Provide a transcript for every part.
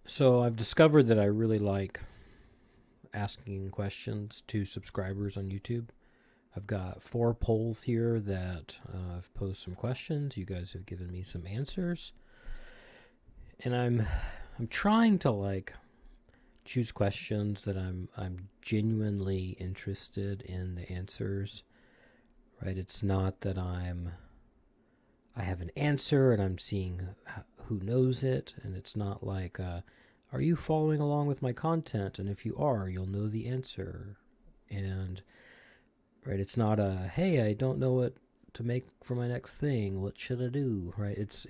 So I've discovered that I really like asking questions to subscribers on YouTube. I've got 4 polls here that I've posed some questions. You guys have given me some answers, and I'm trying to choose questions that I'm genuinely interested in the answers. Right? It's not that I have an answer and I'm seeing who knows it, and it's not like are you following along with my content? And if you are, you'll know the answer. And right, it's not a hey, I don't know what to make for my next thing. What should I do? Right? It's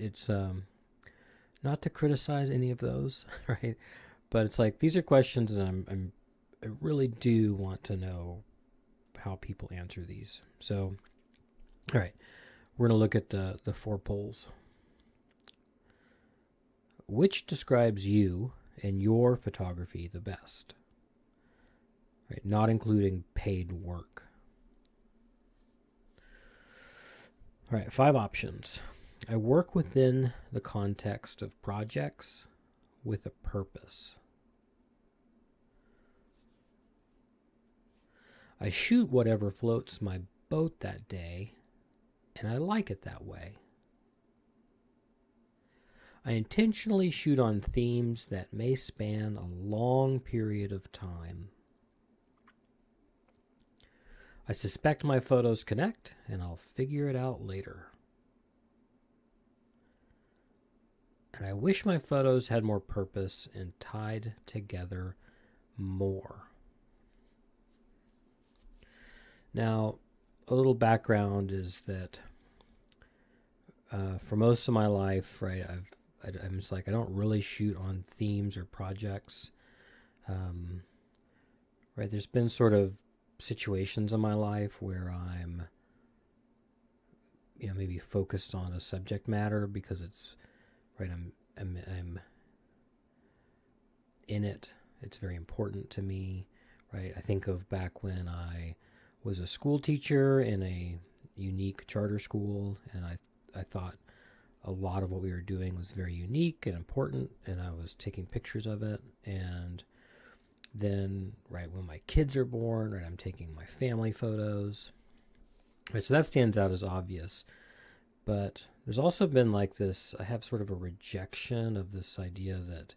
not to criticize any of those, right? But it's like these are questions that I really do want to know how people answer these. So, all right, we're gonna look at the 4 polls. Which describes you and your photography the best? Right, not including paid work. All right, 5 options. I work within the context of projects with a purpose. I shoot whatever floats my boat that day, and I like it that way. I intentionally shoot on themes that may span a long period of time. I suspect my photos connect, and I'll figure it out later. And I wish my photos had more purpose and tied together more. Now, a little background is that for most of my life, right, I'm just like I don't really shoot on themes or projects. Right, there's been sort of situations in my life where I'm, maybe focused on a subject matter because it's right. I'm in it. It's very important to me. Right, I think of back when I was a school teacher in a unique charter school, and I thought a lot of what we were doing was very unique and important, and I was taking pictures of it. And then, right, when my kids are born, right, I'm taking my family photos. Right, so that stands out as obvious. But there's also been like this, I have sort of a rejection of this idea that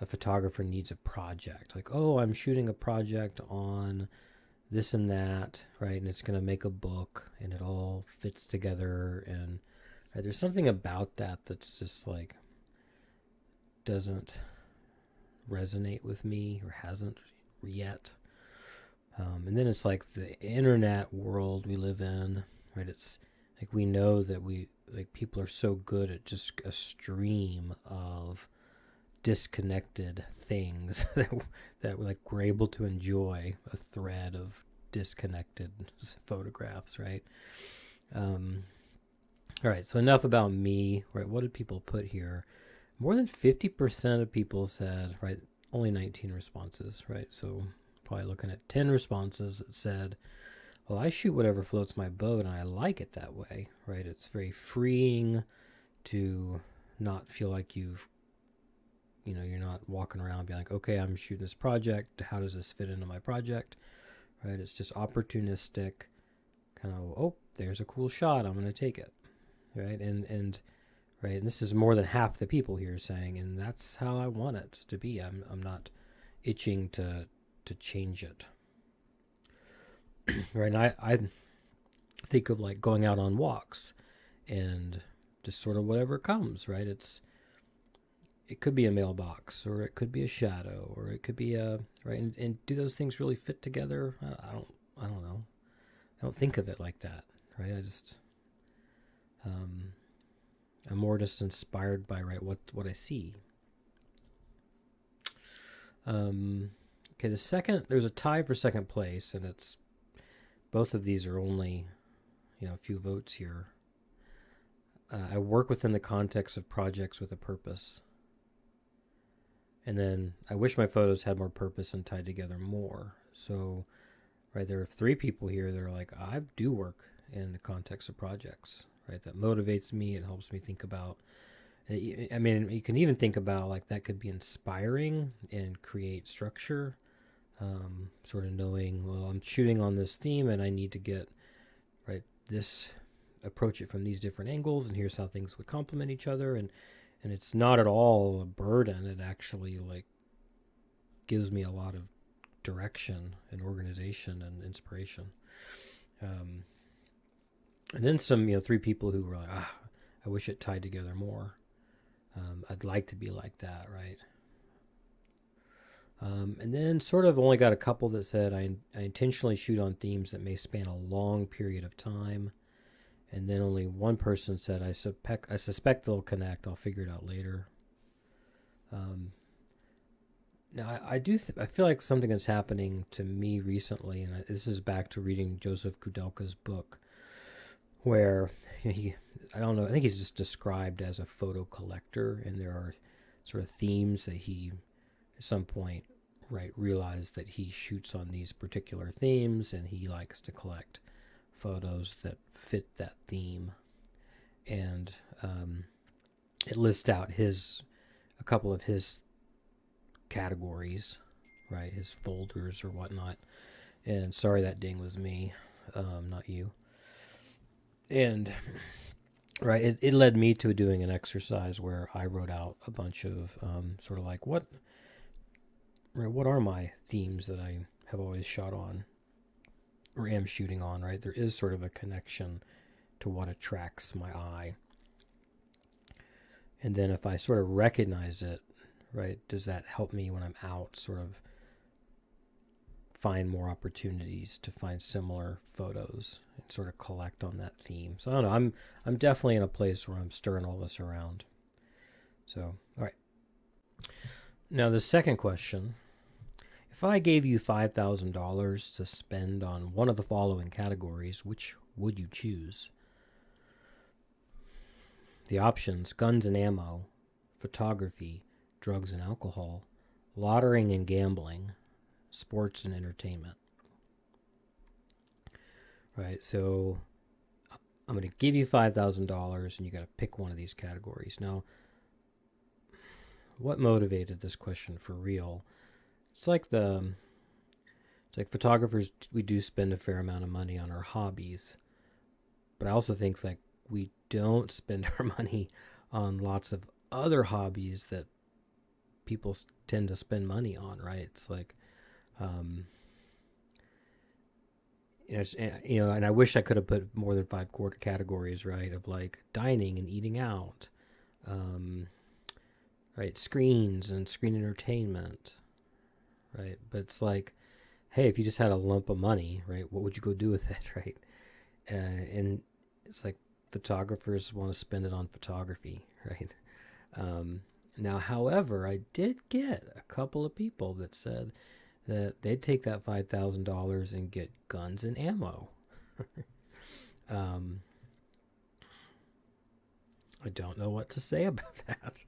a photographer needs a project. Like, oh, I'm shooting a project on this and that, right? And it's going to make a book and it all fits together. And right, there's something about that that's just like doesn't resonate with me or hasn't yet. And then it's like the internet world we live in, right? It's like we know that people are so good at just a stream of disconnected things that like we're able to enjoy a thread of disconnected photographs, right? All right, so enough about me, right? What did people put here? More than 50% of people said, right, only 19 responses, right? So probably looking at 10 responses that said, well, I shoot whatever floats my boat and I like it that way, right? It's very freeing to not feel like you're not walking around being like, okay, I'm shooting this project. How does this fit into my project? Right? It's just opportunistic, kind of, oh, there's a cool shot. I'm going to take it. Right. And right. And this is more than half the people here saying, and that's how I want it to be. I'm not itching to change it. Right. And I think of like going out on walks and just sort of whatever comes, right? It could be a mailbox or it could be a shadow or it could be a right. And do those things really fit together? I don't know. I don't think of it like that. Right. I'm more just inspired by right what I see. Okay, there's a tie for second place, and it's both of these are only a few votes here. I work within the context of projects with a purpose, and then I wish my photos had more purpose and tied together more. So, right, there are 3 people here that are like, I do work in the context of projects, right? That motivates me. It helps me think about I mean, you can even think about like that could be inspiring and create structure. Sort of knowing, well, I'm shooting on this theme and I need to get right this, approach it from these different angles, and here's how things would complement each other, and it's not at all a burden. It actually like gives me a lot of direction and organization and inspiration. Um, and then some, three people who were like, I wish it tied together more. I'd like to be like that, right? And then sort of only got a couple that said, I intentionally shoot on themes that may span a long period of time. And then only one person said, I suspect they'll connect. I'll figure it out later. Now, I feel like something is happening to me recently, and this is back to reading Joseph Kudelka's book, where I don't know, I think he's just described as a photo collector, and there are sort of themes that he, at some point, right, realized that he shoots on these particular themes, and he likes to collect photos that fit that theme. And it lists out a couple of his categories, right, his folders or whatnot. And sorry, that ding was me, not you. And right, it led me to doing an exercise where I wrote out a bunch of sort of like what are my themes that I have always shot on or am shooting on, right? There is sort of a connection to what attracts my eye. And then if I sort of recognize it, right, does that help me when I'm out sort of find more opportunities to find similar photos and sort of collect on that theme? So I don't know, I'm definitely in a place where I'm stirring all this around. So, all right. Now the second question, if I gave you $5,000 to spend on one of the following categories, which would you choose? The options: guns and ammo, photography, drugs and alcohol, lottering and gambling, sports and entertainment. Right, so I'm going to give you $5,000 and you got to pick one of these categories. Now, what motivated this question for real? It's like photographers, we do spend a fair amount of money on our hobbies, but I also think like we don't spend our money on lots of other hobbies that people tend to spend money on, right? It's like, and I wish I could have put more than 5 categories, right? Of like dining and eating out, right? Screens and screen entertainment, right? But it's like, hey, if you just had a lump of money, right, what would you go do with it, right? And it's like photographers want to spend it on photography, right? Now, however, I did get a couple of people that said that they'd take that $5,000 and get guns and ammo. I don't know what to say about that.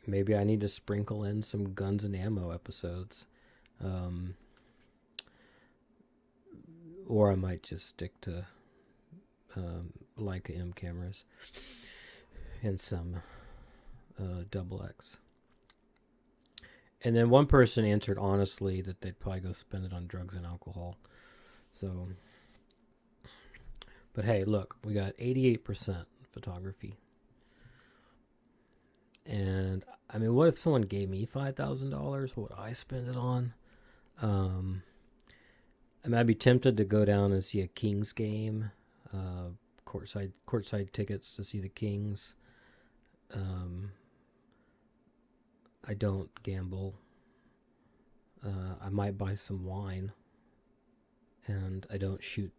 Maybe I need to sprinkle in some guns and ammo episodes. Or I might just stick to Leica M cameras and some double X. And then one person answered honestly that they'd probably go spend it on drugs and alcohol. So, but hey, look, we got 88% photography. And I mean, what if someone gave me $5,000? What would I spend it on? I might be tempted to go down and see a Kings game, courtside tickets to see the Kings. I don't gamble. I might buy some wine, and I don't shoot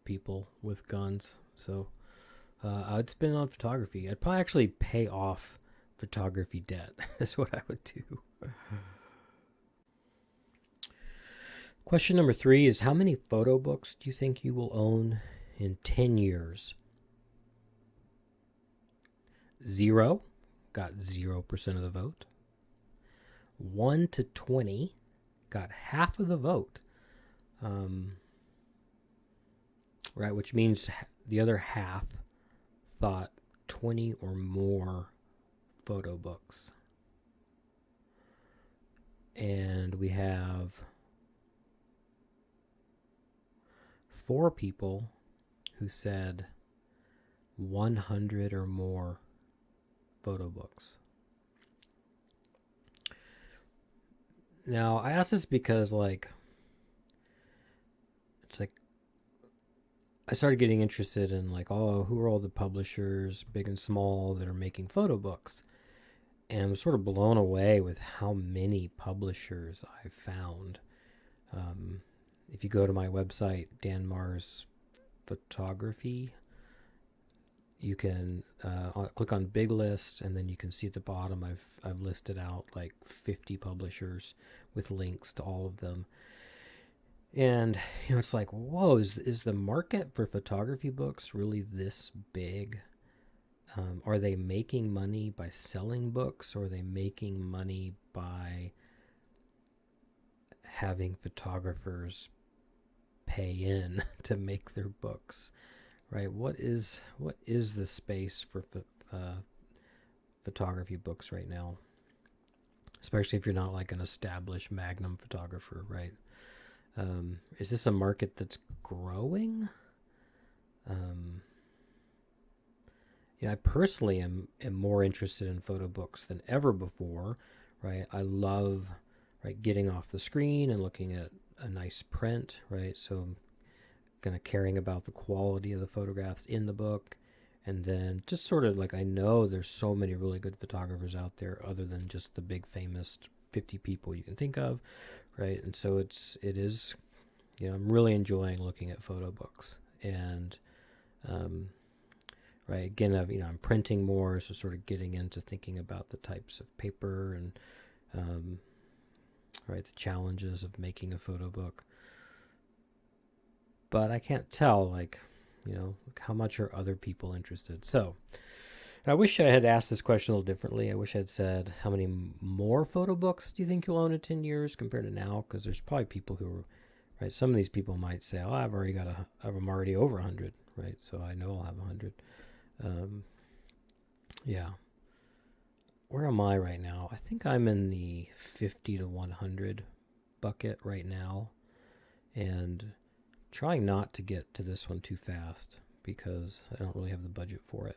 people with guns. So I would spend it on photography. I'd probably actually pay off photography debt. Is what I would do. Question number 3 is, how many photo books do you think you will own in 10 years? 0 got 0% of the vote. 1 to 20 got half of the vote. Right, which means the other half thought 20 or more photo books. And we have 4 people who said 100 or more photo books. Now, I ask this because, like, it's like I started getting interested in, like, oh, who are all the publishers, big and small, that are making photo books? And I'm sort of blown away with how many publishers I've found. If you go to my website, Dan Mars Photography, you can click on Big List, and then you can see at the bottom I've listed out like 50 publishers with links to all of them. And it's like, whoa, is the market for photography books really this big? Are they making money by selling books, or are they making money by having photographers pay in to make their books? Right? What is the space for photography books right now? Especially if you're not like an established Magnum photographer, right? Is this a market that's growing? I personally am more interested in photo books than ever before, right? I love, right, getting off the screen and looking at a nice print, right? So I'm kind of caring about the quality of the photographs in the book. And then just sort of like, I know there's so many really good photographers out there other than just the big famous 50 people you can think of, right? And so it is, I'm really enjoying looking at photo books. And right, again, I'm printing more, so sort of getting into thinking about the types of paper and right, the challenges of making a photo book. But I can't tell, like, how much are other people interested? So I wish I had asked this question a little differently. I wish I had said, how many more photo books do you think you'll own in 10 years compared to now? Because there's probably people who are, right, some of these people might say, oh, I'm already over 100, right? So I know I'll have 100. Yeah. Where am I right now? I think I'm in the 50 to 100 bucket right now, and trying not to get to this one too fast because I don't really have the budget for it.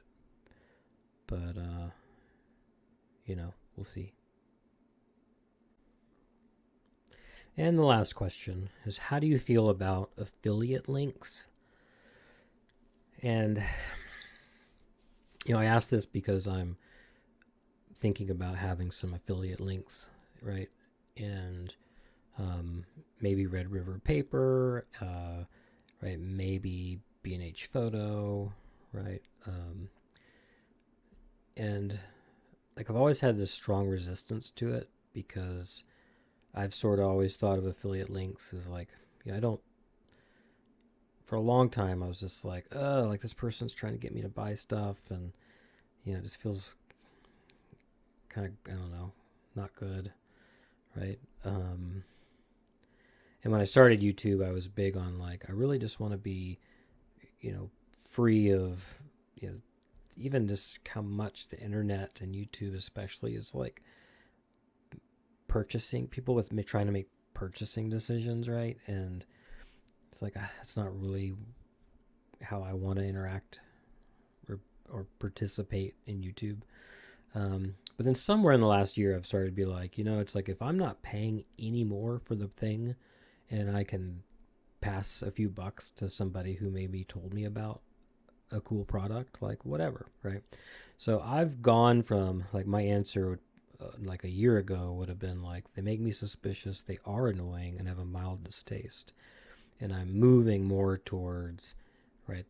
But, we'll see. And the last question is, how do you feel about affiliate links? And I asked this because I'm thinking about having some affiliate links, right? And maybe Red River Paper, right? Maybe B&H Photo, right? And like, I've always had this strong resistance to it because I've sort of always thought of affiliate links as like, I don't, for a long time, I was just like, oh, like this person's trying to get me to buy stuff, and it just feels kind of, I don't know, not good, right? And when I started YouTube, I was big on like, I really just want to be, free of, even just how much the internet and YouTube especially is like purchasing people with me trying to make purchasing decisions, right? And it's like, that's not really how I want to interact or participate in YouTube. But then somewhere in the last year, I've started to be like, it's like, if I'm not paying any more for the thing and I can pass a few bucks to somebody who maybe told me about a cool product, like whatever, right? So I've gone from, like, my answer like a year ago would have been like, they make me suspicious, they are annoying, and have a mild distaste. And I'm moving more towards, right,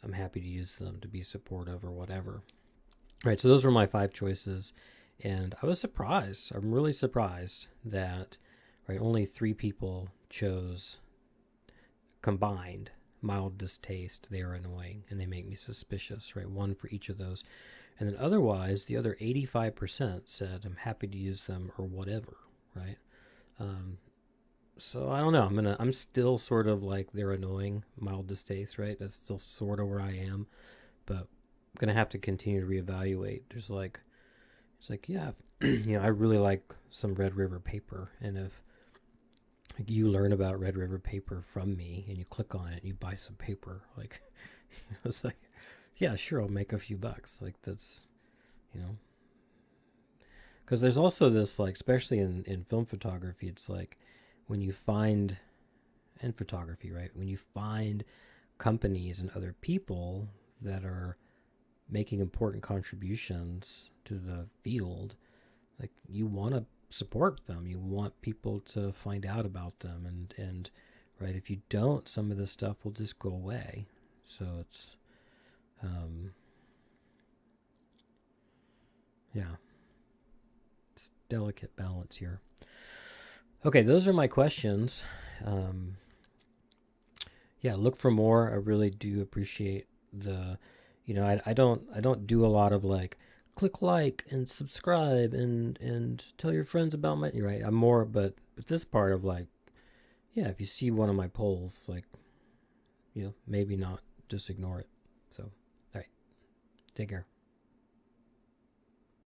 I'm happy to use them to be supportive or whatever. Right, so those were my 5 choices. And I was surprised. I'm really surprised that, right, only 3 people chose combined mild distaste, they are annoying, and they make me suspicious, right? 1 for each of those. And then otherwise, the other 85% said, I'm happy to use them or whatever, right? So I don't know. I'm still sort of like, they're annoying, mild distaste, right? That's still sort of where I am. But gonna have to continue to reevaluate. It's like, yeah, I really like some Red River paper, and if like you learn about Red River paper from me and you click on it and you buy some paper, like it's like, yeah, sure, I'll make a few bucks. Like that's, you know, because there's also this, like, especially in film photography, it's like when you find, in photography, right, when you find companies and other people that are making important contributions to the field, like you want to support them. You want people to find out about them, and right, if you don't, some of this stuff will just go away. So it's yeah, it's delicate balance here. Okay, those are my questions. Um, yeah, look for more. I really do appreciate the, I don't do a lot of like click like and subscribe and tell your friends about my, right. I'm more, but this part of like, yeah, if you see one of my polls, like, maybe not, just ignore it. So, all right, take care.